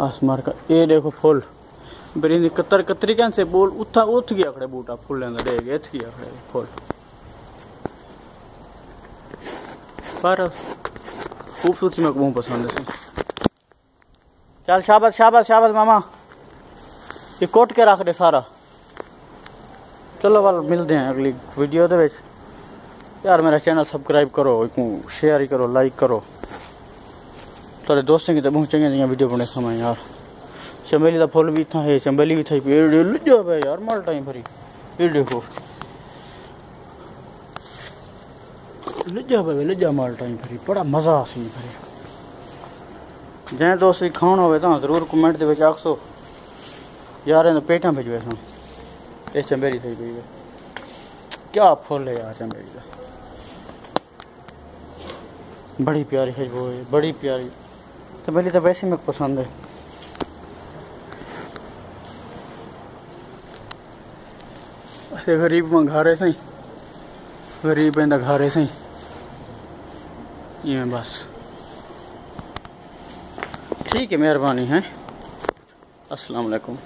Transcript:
आसमार का ये देखो फुल बरिंदी कतर कतरी कैसे बोल उठा उठ गया खड़े बूटा फुल लेंदा देख इथ गया खड़े फुल पर खूबसूरती में बहुत पसंद है। चल शाबाश शाबाश शाबाश मामा ये कोट के रख दे सारा। चलो वाल मिलते हैं अगली वीडियो दे विच। यार मेरा चैनल सब्सक्राइब करो, शेयर ही करो, लाइक करो। तेरे दोस्तों की तो बहुत चंगी वीडियो बने समय यार। चमेली का फुल भी था है, चमेली भी थी लुजा पे यार माल टाइम भरी ये देखो लुजा माल टाइम भरी बड़ा मजा सी भरी। जै दोस्त खाना हो तो जरूर कमेंट दे आखसो यार इन पेटा भिजवे सा। ये चमेली थी पी क्या फुल है यार चमेली का, बड़ी प्यारी है वो, बड़ी प्यारी चमेली तो वैसे मेरे पसंद है। गरीब में घारे सही, गरीब इंदा घारे सही ये बस ठीक है। मेहरबानी है। अस्सलाम वालेकुम।